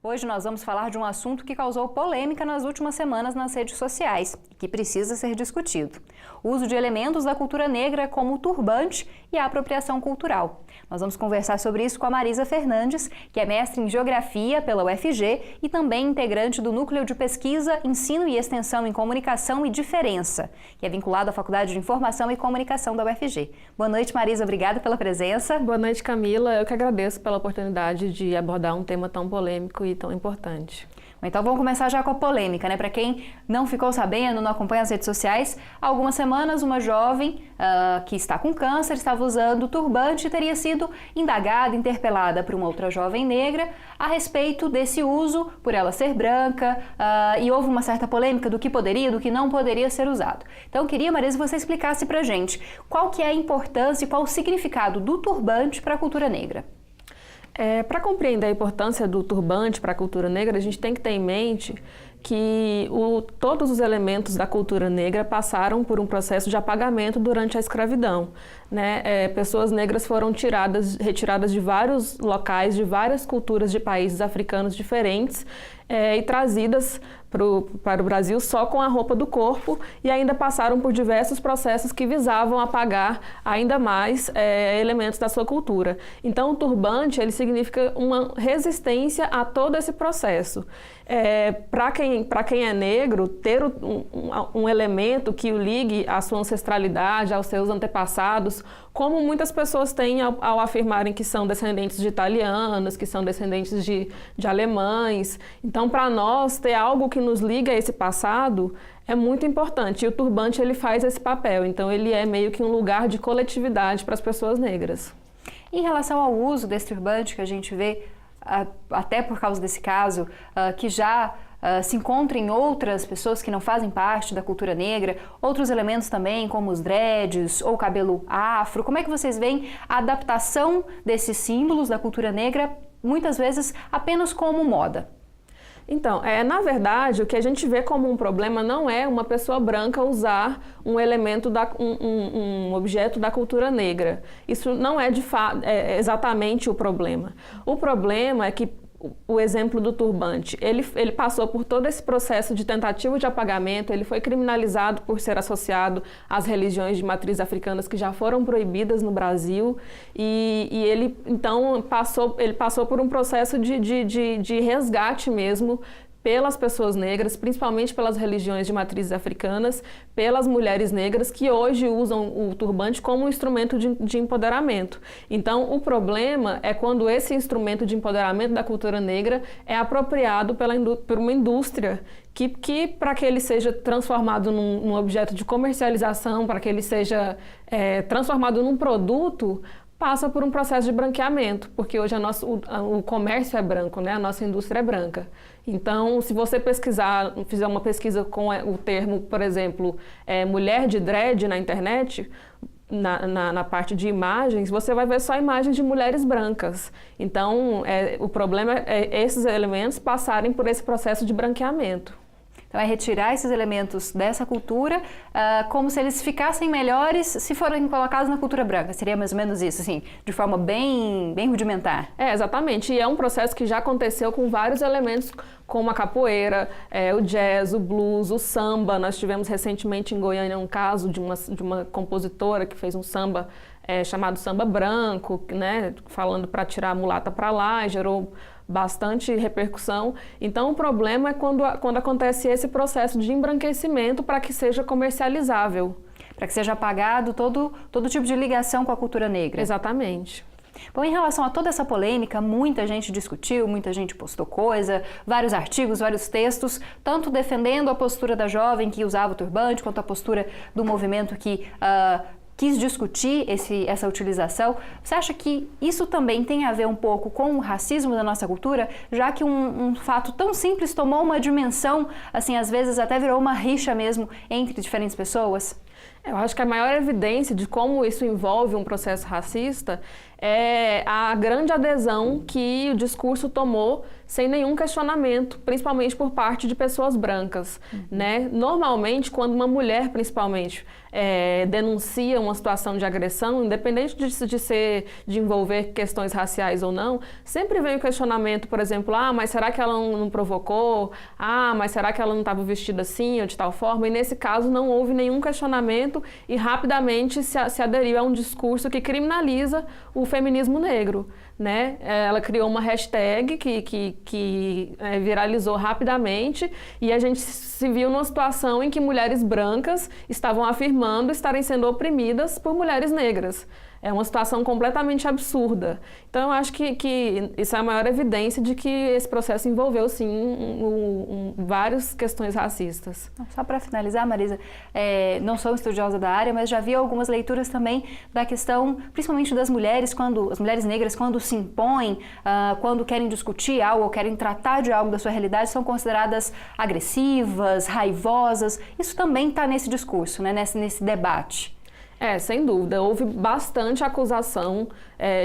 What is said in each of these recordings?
Hoje nós vamos falar de um assunto que causou polêmica nas últimas semanas nas redes sociais e que precisa ser discutido: o uso de elementos da cultura negra como o turbante e a apropriação cultural. Nós vamos conversar sobre isso com a Marisa Fernandes, que é mestre em Geografia pela UFG e também integrante do Núcleo de Pesquisa, Ensino e Extensão em Comunicação e Diferença, que é vinculado à Faculdade de Informação e Comunicação da UFG. Boa noite, Marisa, obrigada pela presença. Boa noite, Camila. Eu que agradeço pela oportunidade de abordar um tema tão polêmico e tão importante. Então vamos começar já com a polêmica, né? Para quem não ficou sabendo, não acompanha as redes sociais, há algumas semanas uma jovem que está com câncer estava usando turbante e teria sido indagada, interpelada por uma outra jovem negra a respeito desse uso, por ela ser branca, e houve uma certa polêmica do que poderia, do que não poderia ser usado. Então eu queria, Marisa, que você explicasse pra gente qual que é a importância e qual o significado do turbante para a cultura negra. Para compreender a importância do turbante para a cultura negra, a gente tem que ter em mente que todos os elementos da cultura negra passaram por um processo de apagamento durante a escravidão, né? Pessoas negras foram retiradas de vários locais, de várias culturas de países africanos diferentes e trazidas para o Brasil só com a roupa do corpo, e ainda passaram por diversos processos que visavam apagar ainda mais elementos da sua cultura. Então o turbante ele significa uma resistência a todo esse processo. Para quem é negro, ter um elemento que o ligue à sua ancestralidade, aos seus antepassados, como muitas pessoas têm ao afirmarem que são descendentes de italianos, que são descendentes de alemães. Então, para nós, ter algo que nos liga a esse passado é muito importante. E o turbante ele faz esse papel. Então, ele é meio que um lugar de coletividade para as pessoas negras. Em relação ao uso desse turbante que a gente vê, até por causa desse caso, que já se encontra em outras pessoas que não fazem parte da cultura negra, outros elementos também, como os dreads ou o cabelo afro. Como é que vocês veem a adaptação desses símbolos da cultura negra, muitas vezes apenas como moda? Então, na verdade, o que a gente vê como um problema não é uma pessoa branca usar um elemento, um objeto da cultura negra. Isso não é exatamente o problema. O problema é que o exemplo do turbante, ele passou por todo esse processo de tentativa de apagamento, ele foi criminalizado por ser associado às religiões de matriz africanas que já foram proibidas no Brasil, e ele então passou por um processo de resgate mesmo pelas pessoas negras, principalmente pelas religiões de matrizes africanas, pelas mulheres negras que hoje usam o turbante como um instrumento de empoderamento. Então, o problema é quando esse instrumento de empoderamento da cultura negra é apropriado por uma indústria que para que ele seja transformado num objeto de comercialização, para que ele seja transformado num produto, passa por um processo de branqueamento, porque hoje o comércio é branco, né? A nossa indústria é branca. Então, se você fizer uma pesquisa com o termo, por exemplo, mulher de dread na internet, na parte de imagens, você vai ver só imagens de mulheres brancas. Então, o problema é esses elementos passarem por esse processo de branqueamento. Então é retirar esses elementos dessa cultura como se eles ficassem melhores se forem colocados na cultura branca. Seria mais ou menos isso, assim, de forma bem rudimentar. Exatamente. E é um processo que já aconteceu com vários elementos, como a capoeira, o jazz, o blues, o samba. Nós tivemos recentemente em Goiânia um caso de uma compositora que fez um samba chamado samba branco, né, falando para tirar a mulata para lá, e gerou bastante repercussão. Então o problema é quando acontece esse processo de embranquecimento para que seja comercializável. Para que seja apagado todo tipo de ligação com a cultura negra. Exatamente. Bom, em relação a toda essa polêmica, muita gente discutiu, muita gente postou coisa, vários artigos, vários textos, tanto defendendo a postura da jovem que usava o turbante, quanto a postura do movimento que quis discutir essa utilização. Você acha que isso também tem a ver um pouco com o racismo da nossa cultura, já que um fato tão simples tomou uma dimensão, assim, às vezes até virou uma rixa mesmo entre diferentes pessoas? Eu acho que a maior evidência de como isso envolve um processo racista é a grande adesão que o discurso tomou sem nenhum questionamento, principalmente por parte de pessoas brancas, né? Normalmente, quando uma mulher, principalmente, denuncia uma situação de agressão, independente de envolver questões raciais ou não, sempre vem o questionamento, por exemplo, mas será que ela não provocou? Mas será que ela não estava vestida assim ou de tal forma? E nesse caso não houve nenhum questionamento e rapidamente se aderiu a um discurso que criminaliza o feminismo negro, né? Ela criou uma hashtag que viralizou rapidamente e a gente se viu numa situação em que mulheres brancas estavam afirmando estarem sendo oprimidas por mulheres negras. É uma situação completamente absurda. Então, eu acho que isso é a maior evidência de que esse processo envolveu, sim, várias questões racistas. Só para finalizar, Marisa, não sou estudiosa da área, mas já vi algumas leituras também da questão, principalmente das mulheres, as mulheres negras, quando se impõem, quando querem discutir algo ou querem tratar de algo da sua realidade, são consideradas agressivas, raivosas. Isso também está nesse discurso, né, nesse debate. Sem dúvida. Houve bastante acusação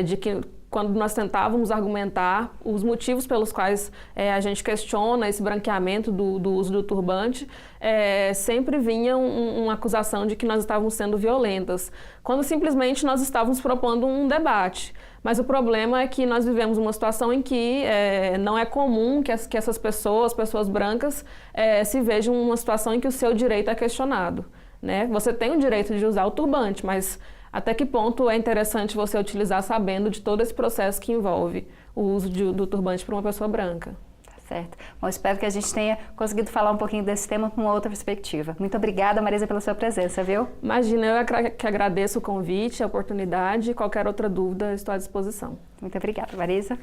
de que, quando nós tentávamos argumentar os motivos pelos quais a gente questiona esse branqueamento do uso do turbante, sempre vinha uma acusação de que nós estávamos sendo violentas, quando simplesmente nós estávamos propondo um debate. Mas o problema é que nós vivemos uma situação em que não é comum que essas pessoas brancas, se vejam numa situação em que o seu direito é questionado, né? Você tem o direito de usar o turbante, mas até que ponto é interessante você utilizar sabendo de todo esse processo que envolve o uso do turbante para uma pessoa branca? Tá certo. Bom, espero que a gente tenha conseguido falar um pouquinho desse tema com uma outra perspectiva. Muito obrigada, Marisa, pela sua presença, viu? Imagina, eu que agradeço o convite, a oportunidade. Qualquer outra dúvida, estou à disposição. Muito obrigada, Marisa.